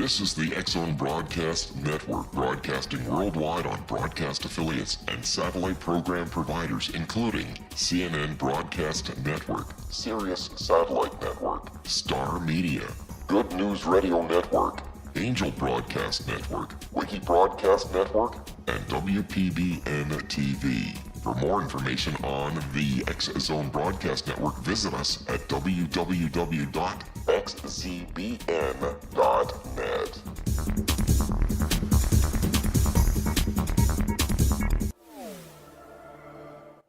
This is the X-Zone Broadcast Network, broadcasting worldwide on broadcast affiliates and satellite program providers, including CNN Broadcast Network, Sirius Satellite Network, Star Media, Good News Radio Network, Angel Broadcast Network, Wiki Broadcast Network, and WPBN TV. For more information on the X-Zone Broadcast Network, visit us at www.xzbn.net.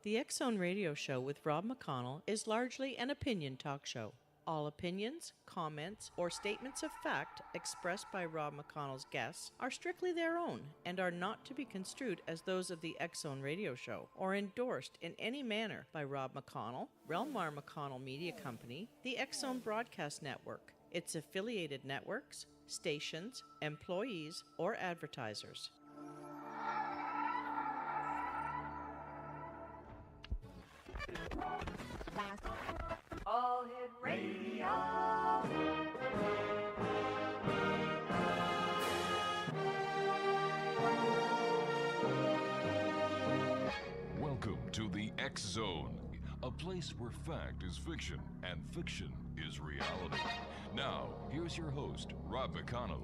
The X-Zone Radio Show with Rob McConnell is largely an opinion talk show. All opinions, comments, or statements of fact expressed by Rob McConnell's guests are strictly their own and are not to be construed as those of the X-Zone Radio Show or endorsed in any manner by Rob McConnell, rel-mar McConnell Media Company, the X-Zone Broadcast Network, its affiliated networks, stations, employees, or advertisers. All Hit Radio. Welcome to the X-Zone, a place where fact is fiction and fiction is reality. Now, here's your host, Rob McConnell.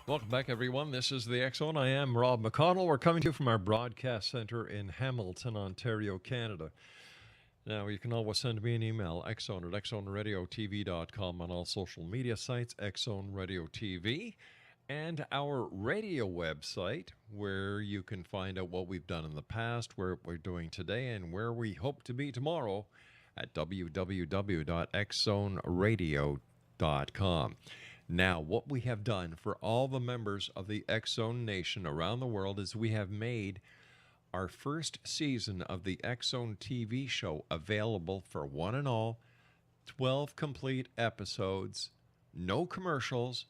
Welcome back, everyone. This is the X-Zone. I am Rob McConnell. We're coming to you from our broadcast center in Hamilton, Ontario, Canada. Now, you can always send me an email, xzone at xzoneradiotv.com, on all social media sites, X-Zone Radio TV, and our radio website, where you can find out what we've done in the past, where we're doing today, and where we hope to be tomorrow at www.xzoneradio.com. Now, what we have done for all the members of the X-Zone Nation around the world is we have made our first season of the X-Zone TV show available for one and all, 12 complete episodes, no commercials,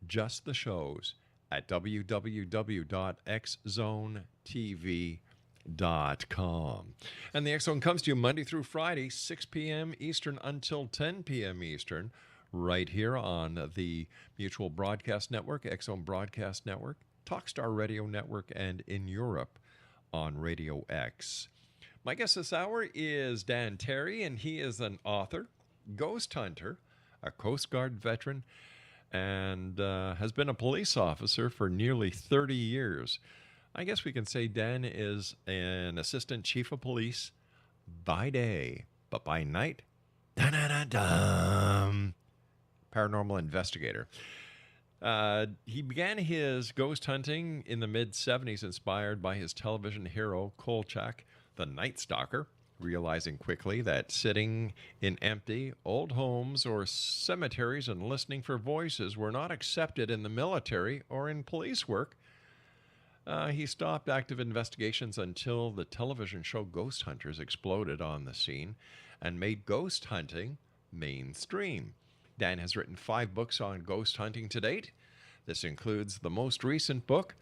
just the shows at www.xzonetv.com. And the X-Zone comes to you Monday through Friday, 6 p.m. Eastern until 10 p.m. Eastern, right here on the Mutual Broadcast Network, X-Zone Broadcast Network, Talkstar Radio Network, and in Europe on Radio X. My guest this hour is Dan Terry, and he is an author, ghost hunter, a Coast Guard veteran, and has been a police officer for nearly 30 years. I guess we can say Dan is an assistant chief of police by day, but by night, paranormal investigator. He began his ghost hunting in the mid-'70s, inspired by his television hero, Kolchack, the Night Stalker, realizing quickly that sitting in empty old homes or cemeteries and listening for voices were not accepted in the military or in police work. He stopped active investigations until the television show Ghost Hunters exploded on the scene and made ghost hunting mainstream. Dan has written 5 books on ghost hunting to date. This includes the most recent book,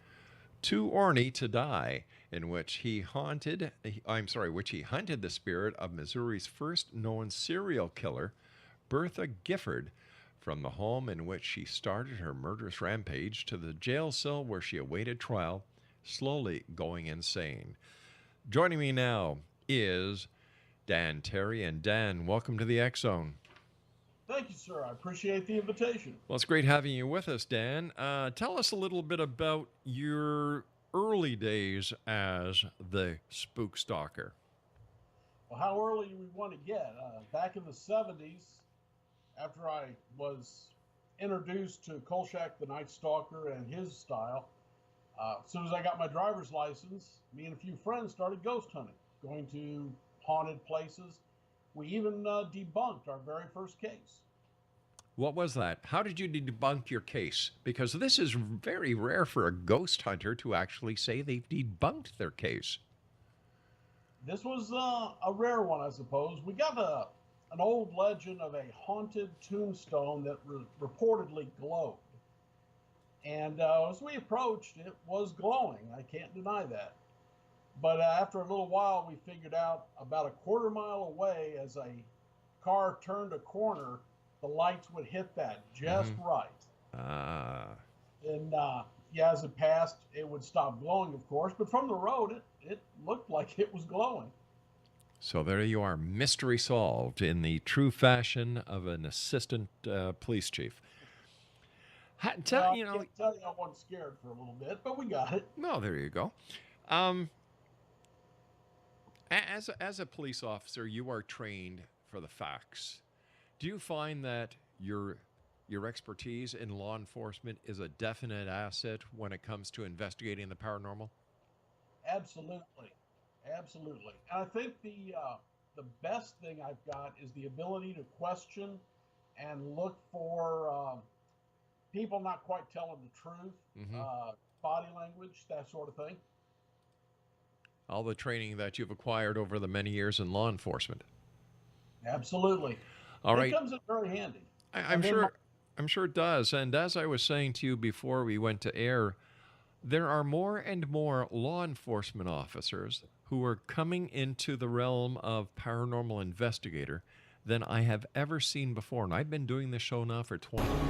Too Ornery to Die, in which he hunted the spirit of Missouri's first known serial killer, Bertha Gifford, from the home in which she started her murderous rampage to the jail cell where she awaited trial, slowly going insane. Joining me now is Dan Terry. And Dan, welcome to the X-Zone. Thank you, sir. I appreciate the invitation. Well, it's great having you with us, Dan. Tell us a little bit about your early days as the spook stalker. Well, how early we want to get? Back in the 70s, after I was introduced to Kolchack, the Night Stalker, and his style, as soon as I got my driver's license, me and a few friends started ghost hunting, going to haunted places. We even debunked our very first case. What was that? How did you debunk your case? Because this is very rare for a ghost hunter to actually say they've debunked their case. This was a rare one, I suppose. We got an old legend of a haunted tombstone that reportedly glowed. And as we approached, it was glowing. I can't deny that. But after a little while, we figured out about a quarter mile away, as a car turned a corner, the lights would hit that just right. And yeah, as it passed, it would stop glowing, of course. But from the road, it looked like it was glowing. So there you are, mystery solved in the true fashion of an assistant police chief. I can't tell you I wasn't scared for a little bit, but we got it. No, there you go. As a police officer, you are trained for the facts. Do you find that your expertise in law enforcement is a definite asset when it comes to investigating the paranormal? Absolutely. Absolutely. And I think the best thing I've got is the ability to question and look for people not quite telling the truth, body language, that sort of thing. All the training that you've acquired over the many years in law enforcement. Absolutely. All right. It comes in very handy. I'm sure it does. And as I was saying to you before we went to air, there are more and more law enforcement officers who are coming into the realm of paranormal investigator than I have ever seen before. And I've been doing this show now for 20 years.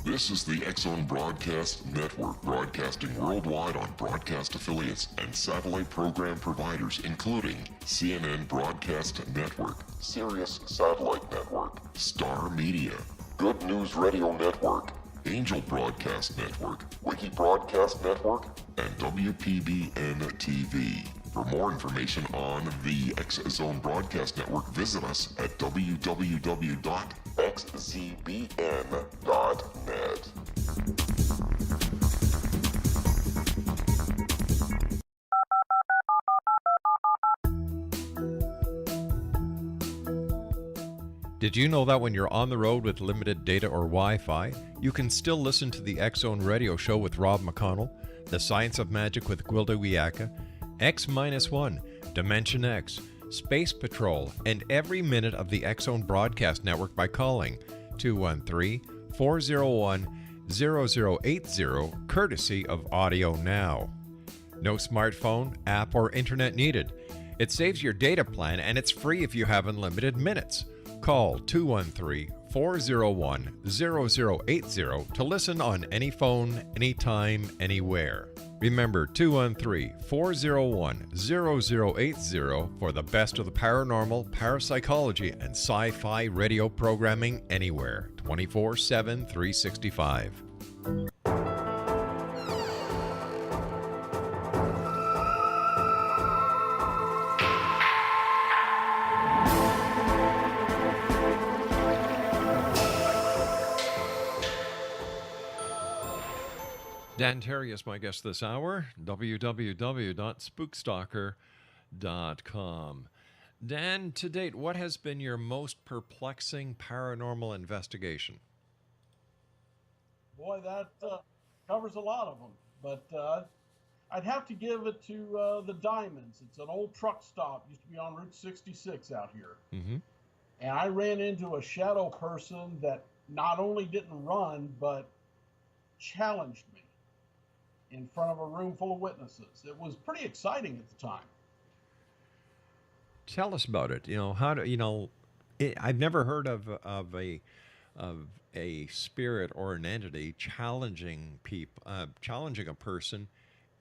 This is the X-Zone Broadcast Network, broadcasting worldwide on broadcast affiliates and satellite program providers, including CNN Broadcast Network, Sirius Satellite Network, Star Media, Good News Radio Network, Angel Broadcast Network, Wiki Broadcast Network, and WPBN TV. For more information on the X-Zone Broadcast Network, visit us at www.xzbn.net. Did you know that when you're on the road with limited data or Wi-Fi, you can still listen to the X-Zone Radio Show with Rob McConnell, The Science of Magic with Gwilda Wiyaka, X-1, Dimension X, Space Patrol, and every minute of the X-Zone Broadcast Network by calling 213-401-0080, courtesy of Audio Now. No smartphone, app, or internet needed. It saves your data plan, and it's free if you have unlimited minutes. Call 213-401-0080 to listen on any phone, anytime, anywhere. Remember, 213-401-0080 for the best of the paranormal, parapsychology, and sci-fi radio programming anywhere, 24/7, 365. Dan Terry is my guest this hour, www.spookstalker.com. Dan, to date, what has been your most perplexing paranormal investigation? Boy, that covers a lot of them. But I'd have to give it to the Diamonds. It's an old truck stop, used to be on Route 66 out here. Mm-hmm. And I ran into a shadow person that not only didn't run, but challenged me in front of a room full of witnesses. It was pretty exciting at the time. Tell us about it. I've never heard of a spirit or an entity challenging a person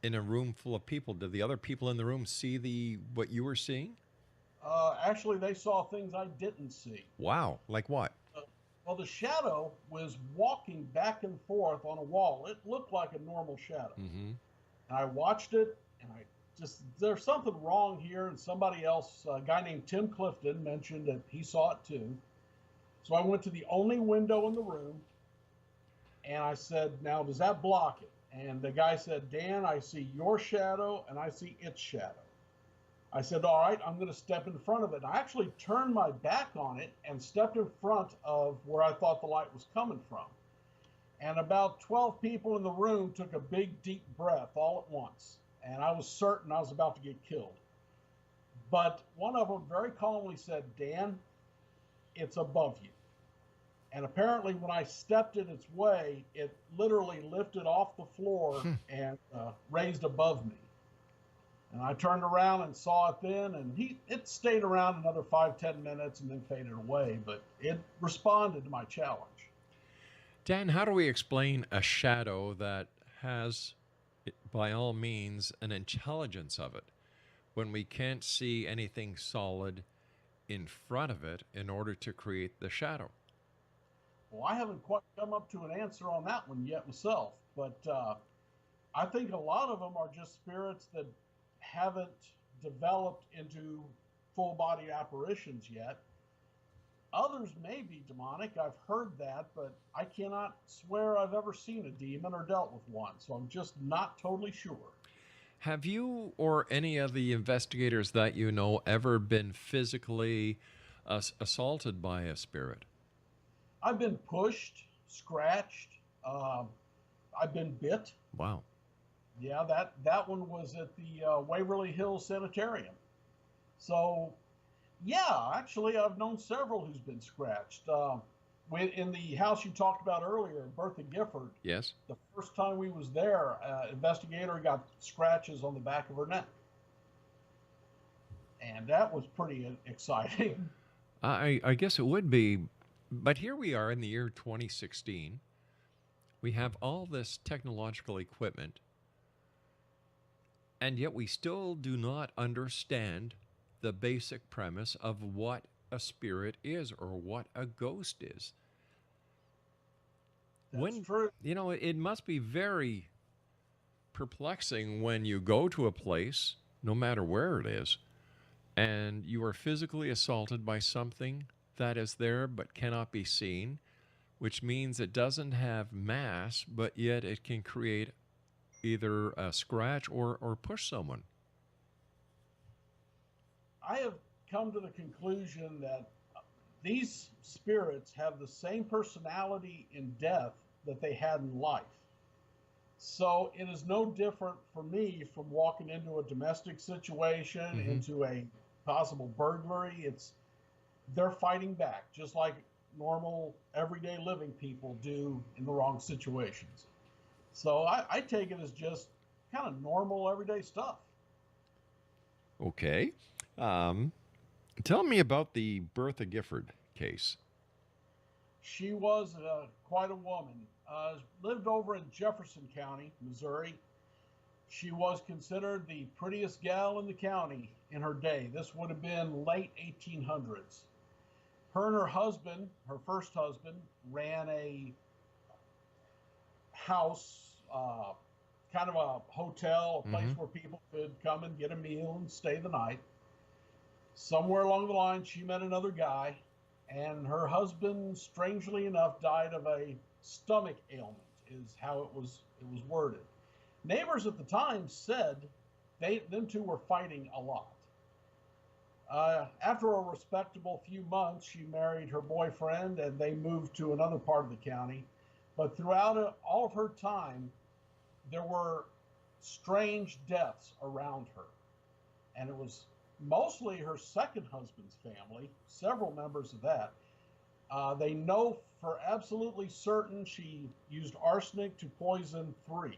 in a room full of people. Did the other people in the room see what you were seeing? Actually, they saw things I didn't see. Wow, like what? Well, the shadow was walking back and forth on a wall. It looked like a normal shadow. Mm-hmm. And I watched it, and there's something wrong here. And somebody else, a guy named Tim Clifton, mentioned that he saw it too. So I went to the only window in the room, and I said, now, does that block it? And the guy said, Dan, I see your shadow, and I see its shadow. I said, all right, I'm going to step in front of it. And I actually turned my back on it and stepped in front of where I thought the light was coming from. And about 12 people in the room took a big, deep breath all at once. And I was certain I was about to get killed. But one of them very calmly said, Dan, it's above you. And apparently when I stepped in its way, it literally lifted off the floor and raised above me. And I turned around and saw it then, and it stayed around another 5-10 minutes and then faded away, but it responded to my challenge. Dan, how do we explain a shadow that has, by all means, an intelligence of it when we can't see anything solid in front of it in order to create the shadow? Well, I haven't quite come up to an answer on that one yet myself, but I think a lot of them are just spirits that haven't developed into full-body apparitions yet. Others may be demonic. I've heard that, but I cannot swear I've ever seen a demon or dealt with one, so I'm just not totally sure. Have you or any of the investigators that you know ever been physically assaulted by a spirit? I've been pushed, scratched. I've been bit. Wow. Yeah, that one was at the Waverly Hills Sanitarium. So, yeah, actually, I've known several who's been scratched. In the house you talked about earlier, Bertha Gifford. Yes. The first time we was there, investigator got scratches on the back of her neck. And that was pretty exciting. I guess it would be. But here we are in the year 2016. We have all this technological equipment, and yet we still do not understand the basic premise of what a spirit is or what a ghost is. That's true. You know, it must be very perplexing when you go to a place, no matter where it is, and you are physically assaulted by something that is there but cannot be seen, which means it doesn't have mass, but yet it can create either a scratch or push someone. I have come to the conclusion that these spirits have the same personality in death that they had in life. So it is no different for me from walking into a domestic situation, into a possible burglary. They're fighting back, just like normal, everyday living people do in the wrong situations. So I take it as just kind of normal, everyday stuff. Okay. Tell me about the Bertha Gifford case. She was quite a woman. Lived over in Jefferson County, Missouri. She was considered the prettiest gal in the county in her day. This would have been late 1800s. Her and her husband, her first husband, ran a house, kind of a hotel, a place where people could come and get a meal and stay the night. Somewhere along the line, she met another guy, and her husband, strangely enough, died of a stomach ailment, is how it was worded. Neighbors at the time said them two were fighting a lot. After a respectable few months, she married her boyfriend, and they moved to another part of the county. But throughout all of her time, there were strange deaths around her. And it was mostly her second husband's family, several members of that. They know for absolutely certain she used arsenic to poison 3.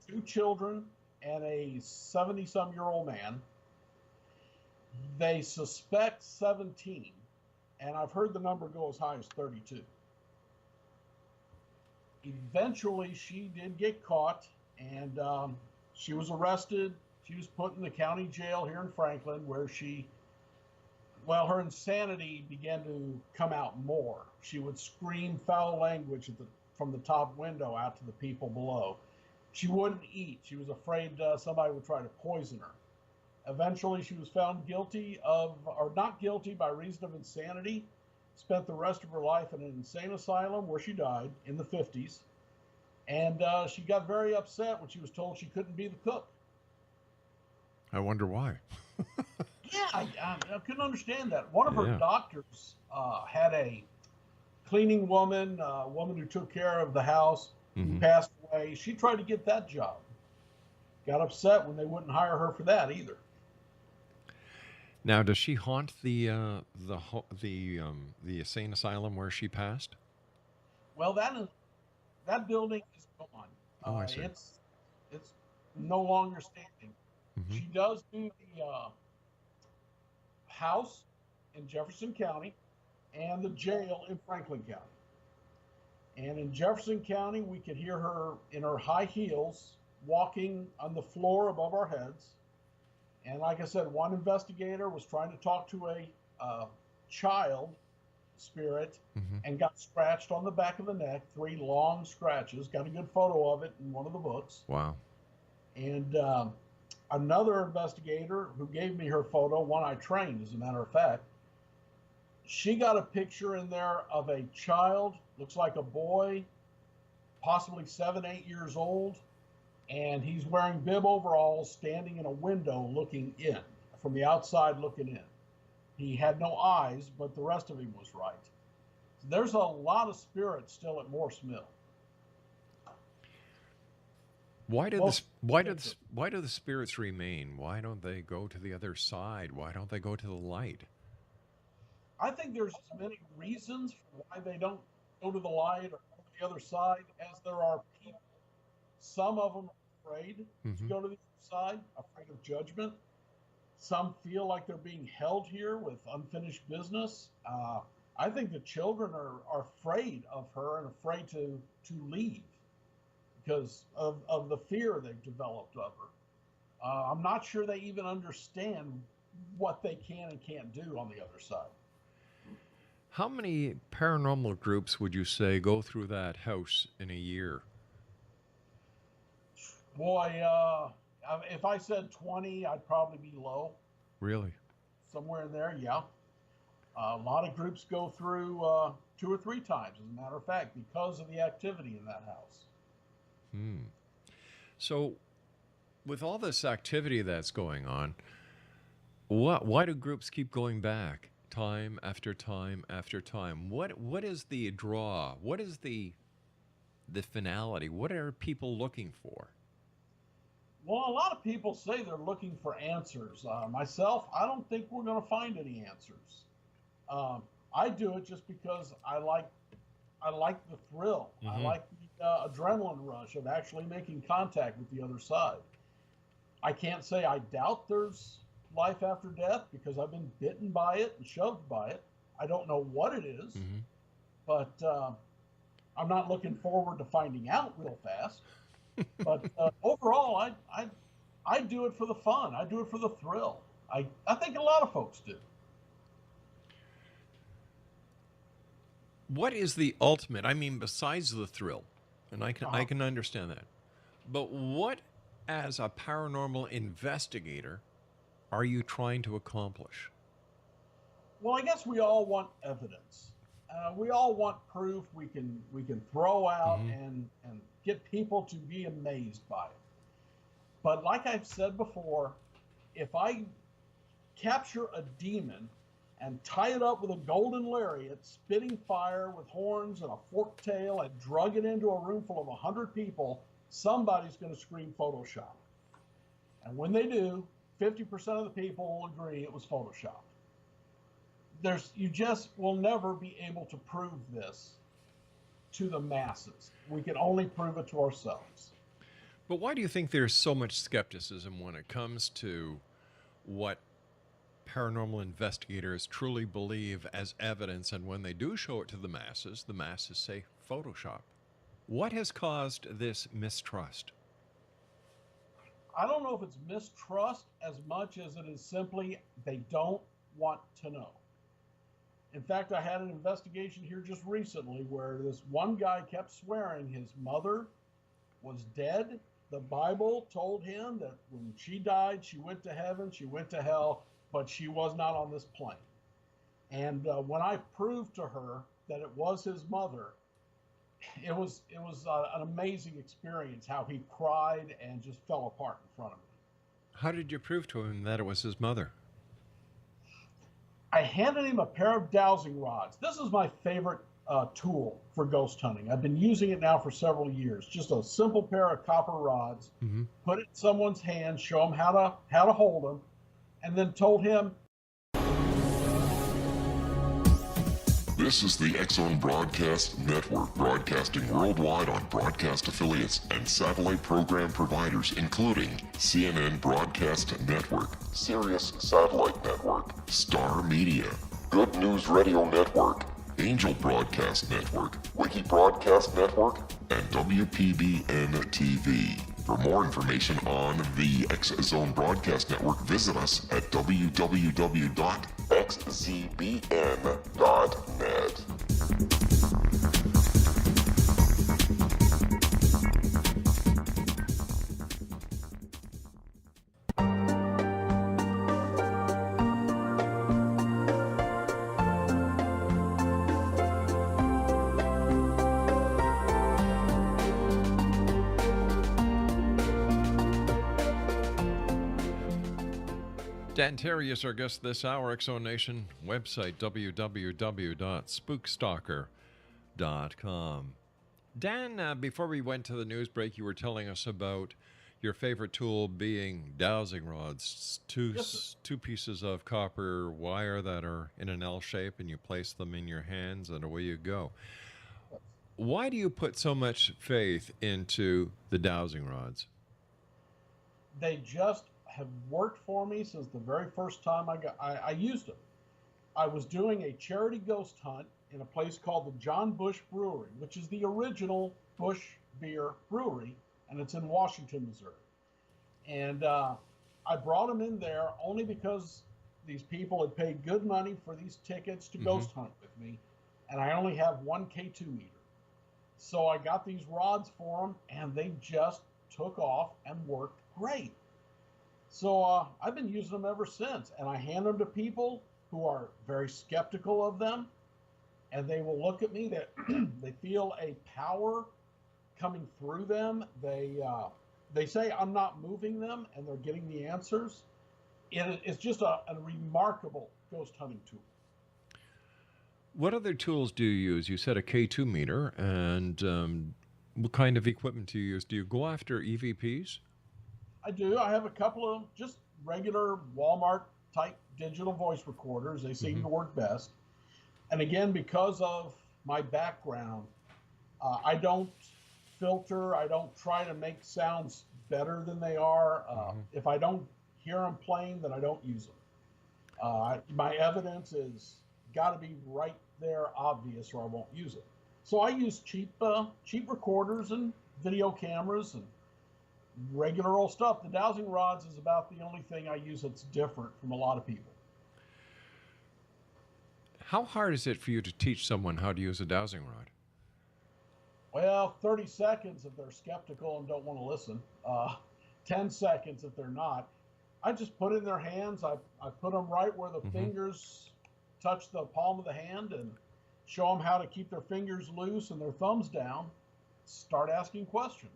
2 children and a 70-some-year-old man. They suspect 17, and I've heard the number go as high as 32. Eventually, she did get caught, and she was arrested. She was put in the county jail here in Franklin, where her insanity began to come out more. She would scream foul language from the top window out to the people below. She wouldn't eat. She was afraid somebody would try to poison her. Eventually, she was found not guilty by reason of insanity, spent the rest of her life in an insane asylum where she died in the 50s. And she got very upset when she was told she couldn't be the cook. I wonder why. Yeah, I couldn't understand that. One of her doctors had a cleaning woman, a woman who took care of the house, who passed away. She tried to get that job. Got upset when they wouldn't hire her for that either. Now, does she haunt the insane asylum where she passed? Well, that building is gone. Oh, I see. It's no longer standing. Hmm. She does do the house in Jefferson County and the jail in Franklin County. And in Jefferson County, we could hear her in her high heels walking on the floor above our heads. And like I said, one investigator was trying to talk to a child spirit and got scratched on the back of the neck, 3 long scratches. Got a good photo of it in one of the books. Wow. And another investigator who gave me her photo, one I trained, as a matter of fact, she got a picture in there of a child, looks like a boy, possibly 7, 8 years old, and he's wearing bib overalls, standing in a window looking in, from the outside looking in. He had no eyes, but the rest of him was right. There's a lot of spirits still at Morse Mill. Why do the spirits remain? Why don't they go to the other side? Why don't they go to the light? I think there's as many reasons for why they don't go to the light or go to the other side as there are people. Some of them are afraid to go to the other side, afraid of judgment. Some feel like they're being held here with unfinished business. I think the children are afraid of her and afraid to leave because of the fear they've developed of her. I'm not sure they even understand what they can and can't do on the other side. How many paranormal groups would you say go through that house in a year? Boy, if I said 20, I'd probably be low. Really? Somewhere in there, yeah. A lot of groups go through 2 or 3 times, as a matter of fact, because of the activity in that house. So, with all this activity that's going on, why do groups keep going back time after time after time? What is the draw? What is the finality? What are people looking for? Well, a lot of people say they're looking for answers. Myself, I don't think we're going to find any answers. I do it just because I like the thrill. I like the adrenaline rush of actually making contact with the other side. I can't say I doubt there's life after death because I've been bitten by it and shoved by it. I don't know what it is, but I'm not looking forward to finding out real fast. But overall, I do it for the fun. I do it for the thrill. I think a lot of folks do. What is the ultimate? I mean, besides the thrill, and I can understand that. But what, as a paranormal investigator, are you trying to accomplish? Well, I guess we all want evidence. We all want proof we can throw out and get people to be amazed by it. But like I've said before, if I capture a demon and tie it up with a golden lariat, spitting fire with horns and a forked tail, and drug it into a room full of 100 people, somebody's going to scream Photoshop. And when they do, 50% of the people will agree it was Photoshopped. You just will never be able to prove this to the masses. We can only prove it to ourselves. But why do you think there's so much skepticism when it comes to what paranormal investigators truly believe as evidence, and when they do show it to the masses say Photoshop? What has caused this mistrust? I don't know if it's mistrust as much as it is simply they don't want to know. In fact, I had an investigation here just recently where this one guy kept swearing his mother was dead. The Bible told him that when she died, she went to heaven, she went to hell, but she was not on this plane. And when I proved to her that it was his mother, it was an amazing experience how he cried and just fell apart in front of me. How did you prove to him that it was his mother? I handed him a pair of dowsing rods. This is my favorite tool for ghost hunting. I've been using it now for several years. Just a simple pair of copper rods. Put it in someone's hand, show them how to hold them, and then told him, This is the X-Zone Broadcast Network, broadcasting worldwide on broadcast affiliates and satellite program providers, including CNN Broadcast Network, Sirius Satellite Network, Star Media, Good News Radio Network, Angel Broadcast Network, Wiki Broadcast Network, and WPBN TV. For more information on the X-Zone Broadcast Network, visit us at www.xzbn.net. Dan Terry is our guest this hour. X-Zone Nation website, www.spookstalker.com. Dan, before we went to the news break, you were telling us about your favorite tool being dowsing rods. Two pieces of copper wire that are in an L shape, and you place them in your hands, and away you go. Why do you put so much faith into the dowsing rods? They just have worked for me since the very first time I used them. I was doing a charity ghost hunt in a place called the John Bush Brewery, which is the original Bush beer brewery, and it's in Washington, Missouri. And I brought them in there only because these people had paid good money for these tickets to ghost hunt with me, and I only have one K2 meter. So I got these rods for them, and they just took off and worked great. So I've been using them ever since, and I hand them to people who are very skeptical of them, and they will look at me. They feel a power coming through them. They say I'm not moving them, and they're getting the answers. It's just a remarkable ghost hunting tool. What other tools do you use? You said a K2 meter, and what kind of equipment do you use? Do you go after EVPs? I do. I have a couple of just regular Walmart type digital voice recorders. They seem to work best. And again, because of my background, I don't filter. I don't try to make sounds better than they are. If I don't hear them playing, then I don't use them. My evidence is got to be right there, obvious, or I won't use it. So I use cheap recorders and video cameras and regular old stuff. The dowsing rods is about the only thing I use that's different from a lot of people. How hard is it for you to teach someone how to use a dowsing rod? Well, 30 seconds if they're skeptical and don't want to listen. 10 seconds if they're not. I just put it in their hands. I put them right where the fingers touch the palm of the hand and show them how to keep their fingers loose and their thumbs down. Start asking questions.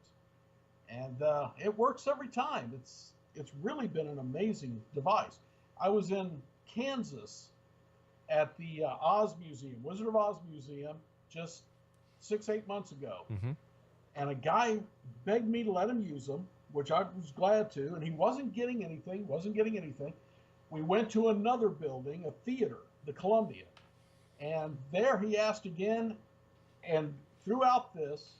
And it works every time. It's really been an amazing device. I was in Kansas at the Oz Museum, Wizard of Oz Museum, just 6-8 months ago. And a guy begged me to let him use them, which I was glad to, and he wasn't getting anything. We went to another building, a theater, the Columbia, and there he asked again, and throughout this,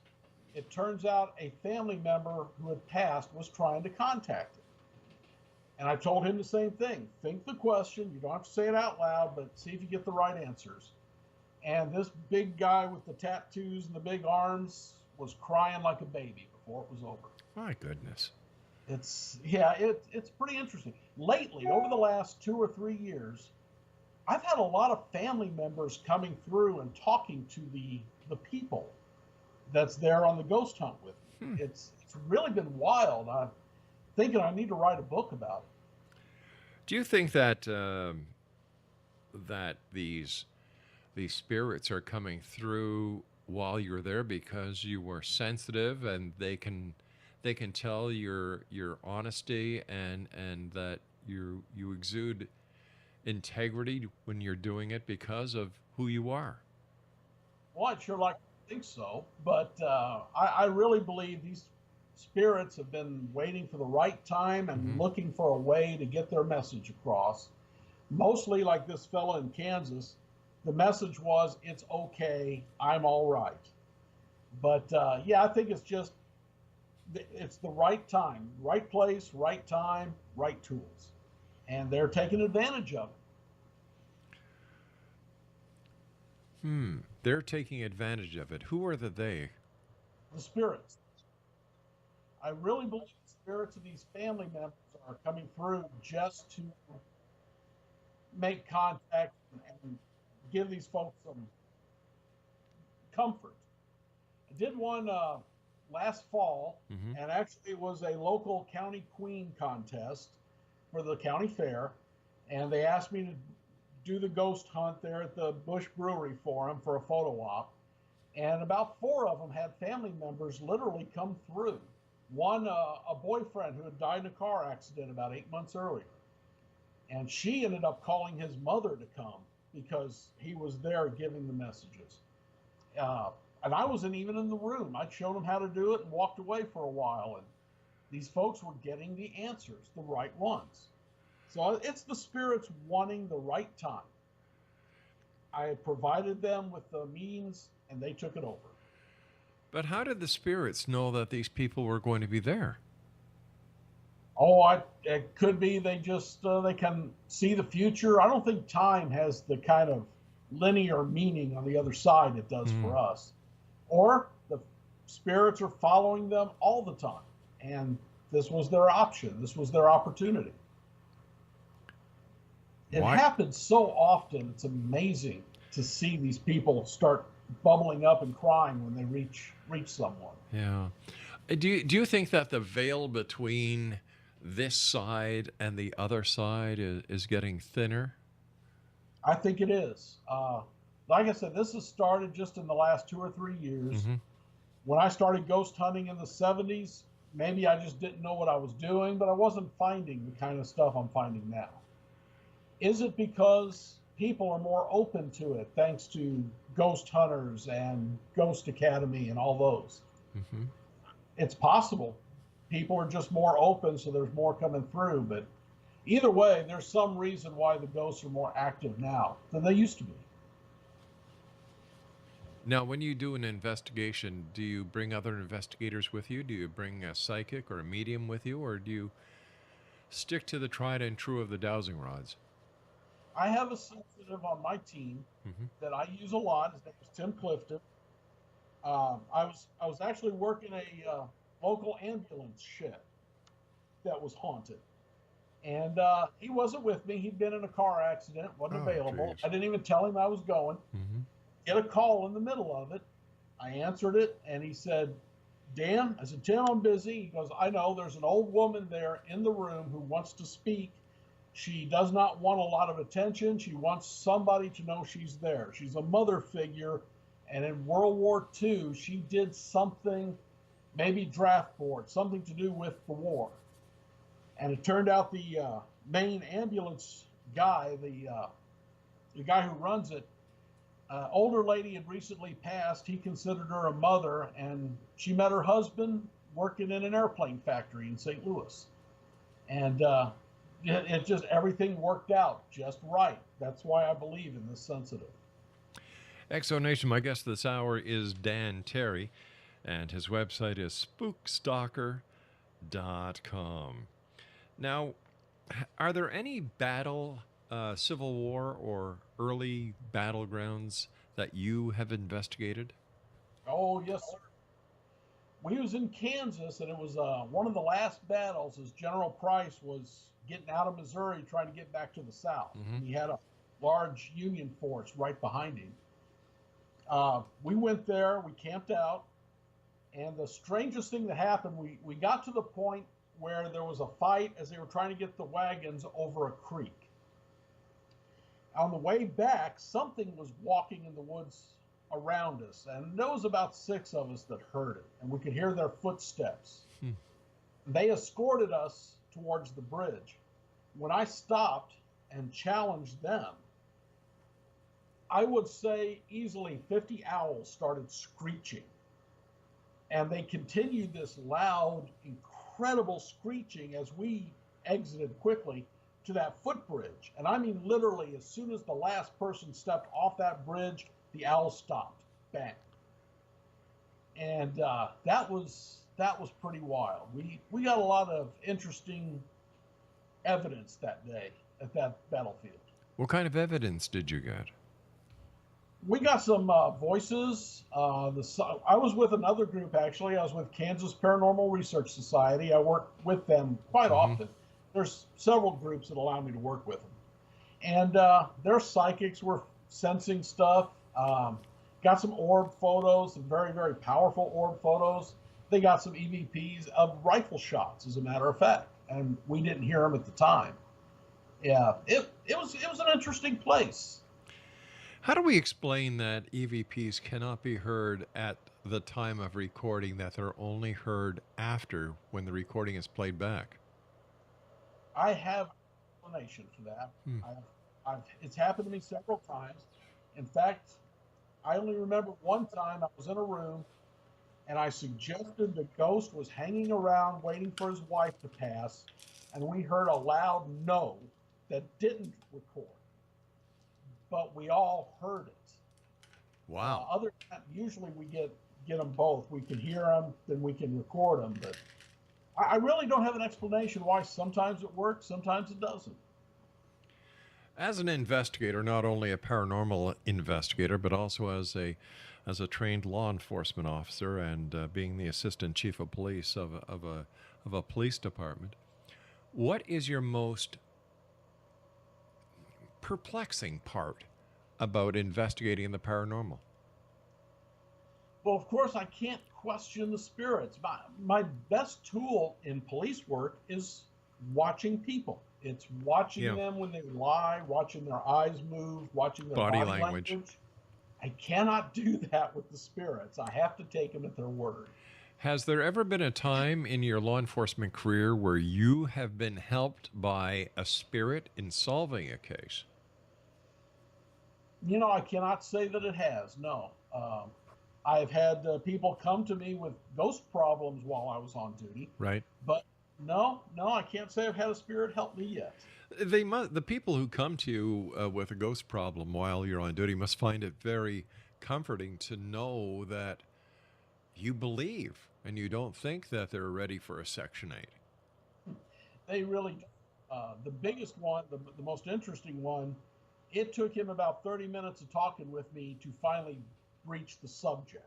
it turns out a family member who had passed was trying to contact him. And I told him the same thing. Think the question. You don't have to say it out loud, but see if you get the right answers. And this big guy with the tattoos and the big arms was crying like a baby before it was over. My goodness. It's pretty interesting. Lately, over the last 2 or 3 years, I've had a lot of family members coming through and talking to the people that's there on the ghost hunt with me. It's really been wild. I'm thinking I need to write a book about it. Do you think that that these spirits are coming through while you're there because you were sensitive and they can tell your honesty and that you exude integrity when you're doing it because of who you are? Well, I'd sure like to think so, but I really believe these spirits have been waiting for the right time and looking for a way to get their message across. Mostly like this fella in Kansas, the message was, it's okay, I'm all right. But yeah, I think it's the right time, right place, right time, right tools. And they're taking advantage of it. They're taking advantage of it. Who are the they? The spirits. I really believe the spirits of these family members are coming through just to make contact and give these folks some comfort. I did one last fall, and actually it was a local county queen contest for the county fair, and they asked me to do the ghost hunt there at the Bush Brewery for them for a photo op, and about 4 of them had family members literally come through. One, a boyfriend who had died in a car accident about 8 months earlier, and she ended up calling his mother to come because he was there giving the messages. And I wasn't even in the room. I'd shown them how to do it and walked away for a while. And these folks were getting the answers, the right ones. So it's the spirits wanting the right time. I provided them with the means, and they took it over. But how did the spirits know that these people were going to be there? Oh, it could be they just they can see the future. I don't think time has the kind of linear meaning on the other side it does for us. Or the spirits are following them all the time, and this was their option. This was their opportunity. It happens so often. It's amazing to see these people start bubbling up and crying when they reach someone. Yeah. Do you think that the veil between this side and the other side is getting thinner? I think it is. Like I said, this has started just in the last 2 or 3 years. When I started ghost hunting in the 70s, maybe I just didn't know what I was doing, but I wasn't finding the kind of stuff I'm finding now. Is it because people are more open to it thanks to Ghost Hunters and Ghost Academy and all those? It's possible. People are just more open, so there's more coming through. But either way, there's some reason why the ghosts are more active now than they used to be. Now, when you do an investigation, do you bring other investigators with you? Do you bring a psychic or a medium with you? Or do you stick to the tried and true of the dowsing rods? I have a sensitive on my team that I use a lot. His name is Tim Clifton. I was actually working a local ambulance shed that was haunted. And he wasn't with me. He'd been in a car accident, wasn't available. Geez. I didn't even tell him I was going. Get a call in the middle of it. I answered it, and he said, Dan, I said, Tim, I'm busy. He goes, I know, there's an old woman there in the room who wants to speak. She does not want a lot of attention. She wants somebody to know she's there. She's a mother figure, and in World War II, she did something, maybe draft board, something to do with the war. And it turned out the main ambulance guy, the guy who runs it, older lady had recently passed. He considered her a mother, and she met her husband working in an airplane factory in St. Louis. And it just, everything worked out just right. That's why I believe in this sensitive. Exonation, my guest this hour is Dan Terry, and his website is spookstalker.com. Now, are there any Civil War or early battlegrounds that you have investigated? Oh, yes, sir. We was in Kansas, and it was one of the last battles as General Price was getting out of Missouri trying to get back to the South. He had a large Union force right behind him. We went there, we camped out, and the strangest thing that happened, we got to the point where there was a fight as they were trying to get the wagons over a creek. On the way back, something was walking in the woods around us, and there was about 6 of us that heard it, and we could hear their footsteps. They escorted us towards the bridge. When I stopped and challenged them, I would say easily 50 owls started screeching, and they continued this loud, incredible screeching as we exited quickly to that footbridge. And I mean, literally, as soon as the last person stepped off that bridge, the owl stopped. Bang. And that was pretty wild. We got a lot of interesting evidence that day at that battlefield. What kind of evidence did you get? We got some voices. I was with another group, actually. I was with Kansas Paranormal Research Society. I work with them quite often. There's several groups that allow me to work with them. And their psychics were sensing stuff. Got some orb photos, some very, very powerful orb photos. They got some EVPs of rifle shots, as a matter of fact. And we didn't hear them at the time. Yeah, it was an interesting place. How do we explain that EVPs cannot be heard at the time of recording, that they're only heard after when the recording is played back? I have an explanation for that. It's happened to me several times. In fact, I only remember one time I was in a room and I suggested the ghost was hanging around waiting for his wife to pass, and we heard a loud no that didn't record. But we all heard it. Wow. Other than that, usually we get them both. We can hear them, then we can record them. But I really don't have an explanation why sometimes it works, sometimes it doesn't. As an investigator, not only a paranormal investigator, but also as a trained law enforcement officer and being the assistant chief of police of a police department, what is your most perplexing part about investigating the paranormal? Well, of course, I can't question the spirits. My best tool in police work is watching people. It's watching them when they lie, watching their eyes move, watching their body language. I cannot do that with the spirits. I have to take them at their word. Has there ever been a time in your law enforcement career where you have been helped by a spirit in solving a case? You know, I cannot say that it has, no. I've had people come to me with ghost problems while I was on duty. Right. But no, I can't say I've had a spirit help me yet. The people who come to you with a ghost problem while you're on duty must find it very comforting to know that you believe and you don't think that they're ready for a Section 8. They really, the biggest one, the most interesting one, it took him about 30 minutes of talking with me to finally breach the subject.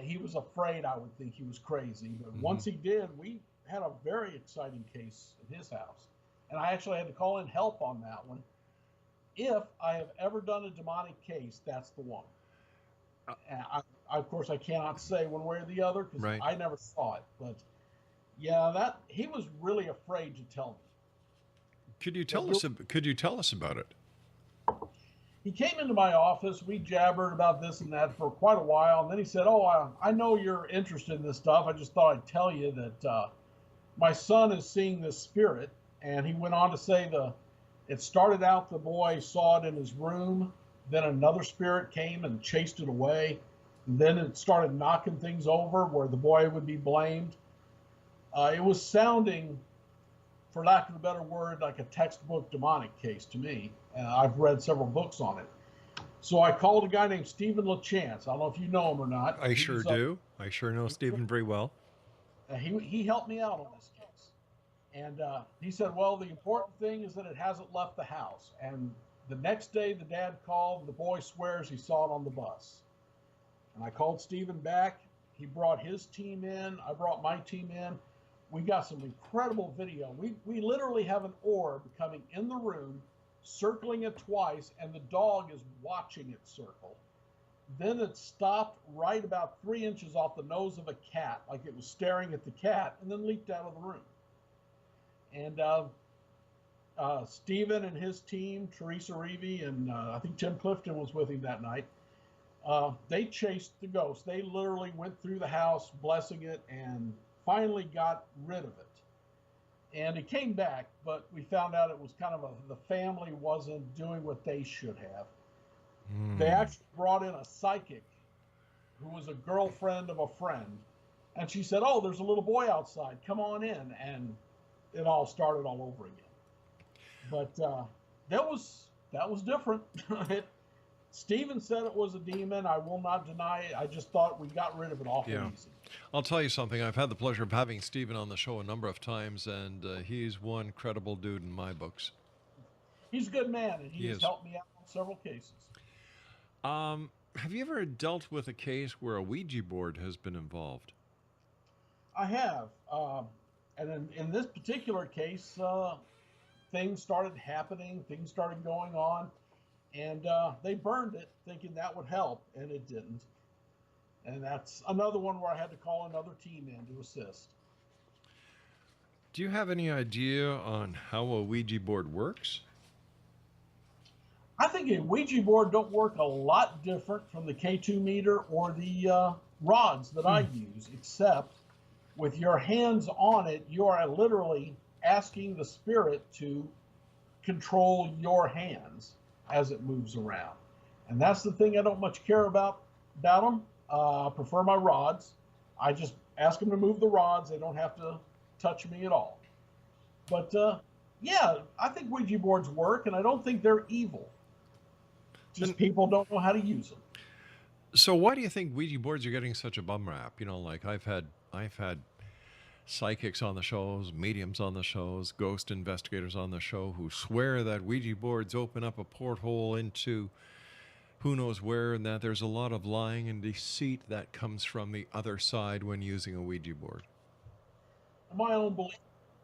He was afraid I would think he was crazy, but once he did, we had a very exciting case at his house. And I actually had to call in help on that one. If I have ever done a demonic case, that's the one. And of course, I cannot say one way or the other because I never saw it. But yeah, he was really afraid to tell me. Could you tell us about it? He came into my office. We jabbered about this and that for quite a while. And then he said, I know you're interested in this stuff. I just thought I'd tell you that my son is seeing this spirit. And he went on to say it started out the boy saw it in his room. Then another spirit came and chased it away. And then it started knocking things over where the boy would be blamed. It was sounding, for lack of a better word, like a textbook demonic case to me. I've read several books on it. So I called a guy named Stephen LaChance. I don't know if you know him or not. I sure do. I sure know Stephen very well. He helped me out on this case. And he said, well, the important thing is that it hasn't left the house. And the next day the dad called. The boy swears he saw it on the bus. And I called Stephen back. He brought his team in. I brought my team in. We got some incredible video. We literally have an orb coming in the room, circling it twice, and the dog is watching it circle. Then it stopped right about 3 inches off the nose of a cat, like it was staring at the cat, and then leaped out of the room. And Stephen and his team, Teresa Reevy, and I think Tim Clifton was with him that night, they chased the ghost. They literally went through the house, blessing it, and finally got rid of it. And it came back, but we found out it was kind of the family wasn't doing what they should have. They actually brought in a psychic who was a girlfriend of a friend. And she said, there's a little boy outside. Come on in. And it all started all over again. But that was different. Steven said it was a demon. I will not deny it. I just thought we got rid of it awful easy. I'll tell you something. I've had the pleasure of having Stephen on the show a number of times, and he's one credible dude in my books. He's a good man, and he has helped me out on several cases. Have you ever dealt with a case where a Ouija board has been involved? I have. And in this particular case, things started happening, things started going on, and they burned it thinking that would help, and it didn't. And that's another one where I had to call another team in to assist. Do you have any idea on how a Ouija board works? I think a Ouija board don't work a lot different from the K2 meter or the rods that I use, except with your hands on it, you are literally asking the spirit to control your hands as it moves around. And that's the thing I don't much care about them. I prefer my rods. I just ask them to move the rods. They don't have to touch me at all. But yeah, I think Ouija boards work, and I don't think they're evil. Just people don't know how to use them. So why do you think Ouija boards are getting such a bum rap? You know, like I've had psychics on the shows, mediums on the shows, ghost investigators on the show who swear that Ouija boards open up a porthole into who knows where, and that there's a lot of lying and deceit that comes from the other side when using a Ouija board. My own belief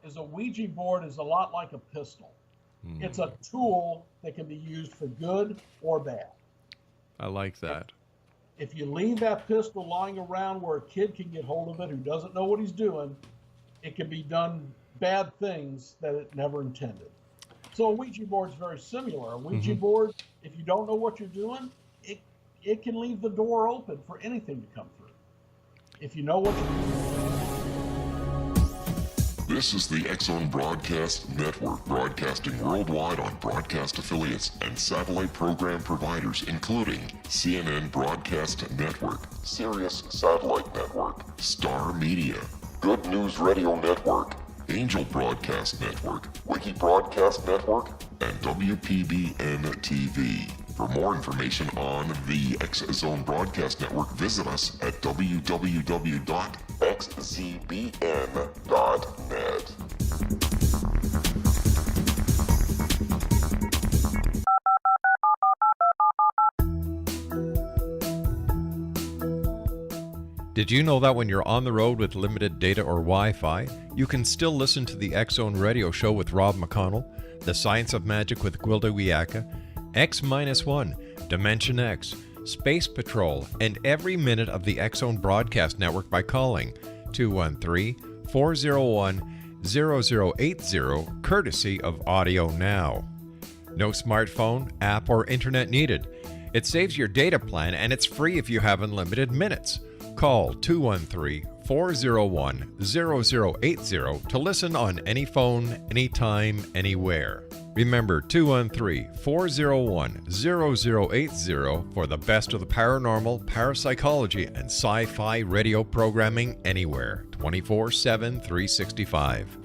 is a Ouija board is a lot like a pistol. It's a tool that can be used for good or bad. I like that. If you leave that pistol lying around where a kid can get hold of it who doesn't know what he's doing, it can be done bad things that it never intended. So a Ouija board is very similar. A Ouija board, if you don't know what you're doing, it can leave the door open for anything to come through. If you know what you're doing. This is the X-Zone Broadcast Network, broadcasting worldwide on broadcast affiliates and satellite program providers, including CNN Broadcast Network, Sirius Satellite Network, Star Media, Good News Radio Network, Angel Broadcast Network, Wiki Broadcast Network, and WPBN TV. For more information on the X-Zone Broadcast Network, visit us at www.xzbn.net. Did you know that when you're on the road with limited data or Wi-Fi, you can still listen to the X-Zone Radio Show with Rob McConnell, The Science of Magic with Gwilda Wiyaka, X-1, Dimension X, Space Patrol, and every minute of the X-Zone Broadcast Network by calling 213-401-0080, courtesy of Audio Now. No smartphone, app, or internet needed. It saves your data plan, and it's free if you have unlimited minutes. Call 213-401-0080 to listen on any phone, anytime, anywhere. Remember 213-401-0080 for the best of the paranormal, parapsychology, and sci-fi radio programming anywhere, 24/7, 365.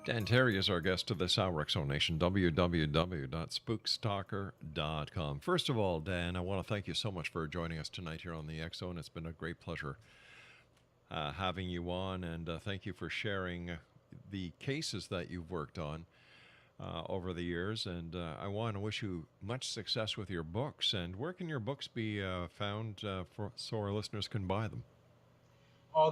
Dan Terry is our guest of this hour, X-Zone Nation, www.spookstalker.com. First of all, Dan, I want to thank you so much for joining us tonight here on the X-Zone. It's been a great pleasure having you on, and thank you for sharing the cases that you've worked on over the years. And I want to wish you much success with your books. And where can your books be found so our listeners can buy them?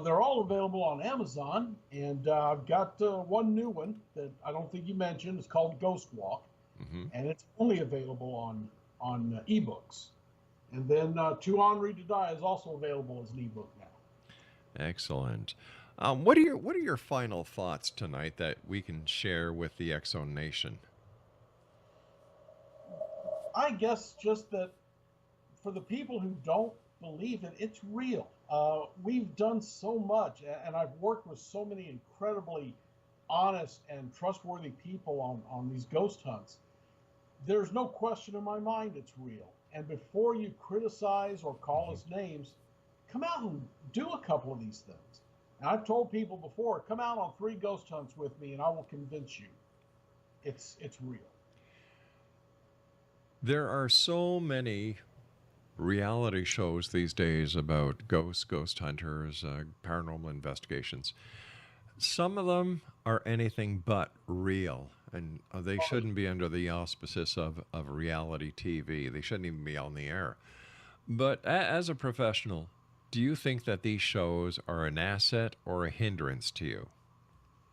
They're all available on Amazon, and I've got one new one that I don't think you mentioned. It's called Ghost Walk, and it's only available on ebooks. And then Too Ornery to Die is also available as an ebook now. Excellent. What are your final thoughts tonight that we can share with the X-Zone Nation? I guess just that for the people who don't believe it, it's real. We've done so much, and I've worked with so many incredibly honest and trustworthy people on these ghost hunts. There's no question in my mind it's real. And before you criticize or call us names, come out and do a couple of these things. And I've told people before, come out on 3 ghost hunts with me and I will convince you it's real. There are so many reality shows these days about ghosts, ghost hunters, paranormal investigations. Some of them are anything but real, and they shouldn't be under the auspices of reality TV. They shouldn't even be on the air. But as a professional, do you think that these shows are an asset or a hindrance to you?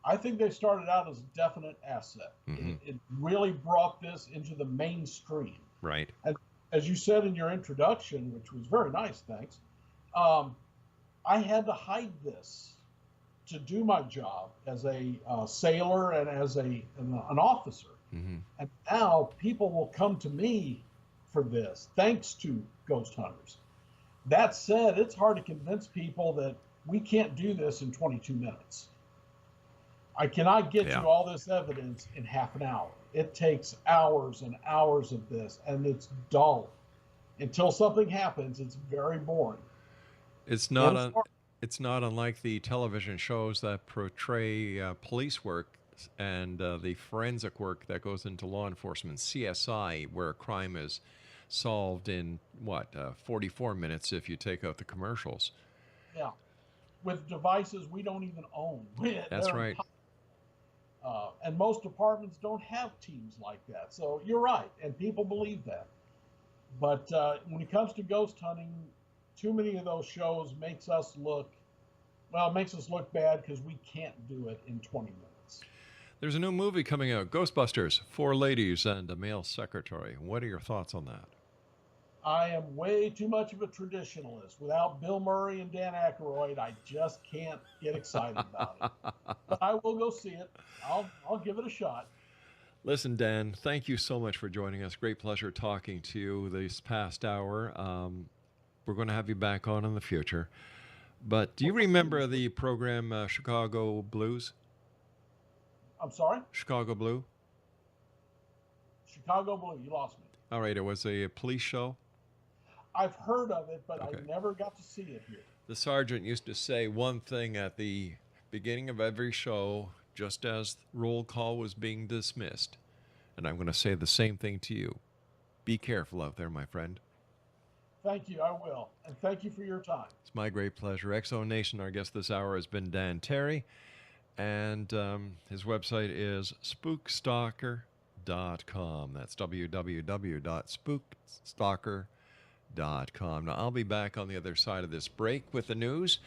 I think they started out as a definite asset. It really brought this into the mainstream. Right. And as you said in your introduction, which was very nice, thanks, I had to hide this to do my job as a sailor and as an officer. And now people will come to me for this, thanks to ghost hunters. That said, it's hard to convince people that we can't do this in 22 minutes. I cannot get you all this evidence in half an hour. It takes hours and hours of this, and it's dull. Until something happens, it's very boring. It's not unlike the television shows that portray police work and the forensic work that goes into law enforcement, CSI, where a crime is solved in, 44 minutes if you take out the commercials. Yeah, with devices we don't even own. That's right. And most departments don't have teams like that. So you're right, and people believe that. But when it comes to ghost hunting, too many of those shows makes us look bad because we can't do it in 20 minutes. There's a new movie coming out, Ghostbusters, 4 ladies and a male secretary. What are your thoughts on that? I am way too much of a traditionalist. Without Bill Murray and Dan Aykroyd, I just can't get excited about it. But I will go see it. I'll give it a shot. Listen, Dan, thank you so much for joining us. Great pleasure talking to you this past hour. We're going to have you back on in the future. But do you remember the program Chicago Blues? I'm sorry? Chicago Blue? Chicago Blue, you lost me. All right, it was a police show. I've heard of it, but Okay. I never got to see it here. The sergeant used to say one thing at the beginning of every show, just as roll call was being dismissed. And I'm going to say the same thing to you. Be careful out there, my friend. Thank you, I will. And thank you for your time. It's my great pleasure. XO Nation, our guest this hour has been Dan Terry. And his website is spookstalker.com. That's www.spookstalker.com. Now, I'll be back on the other side of this break with the news.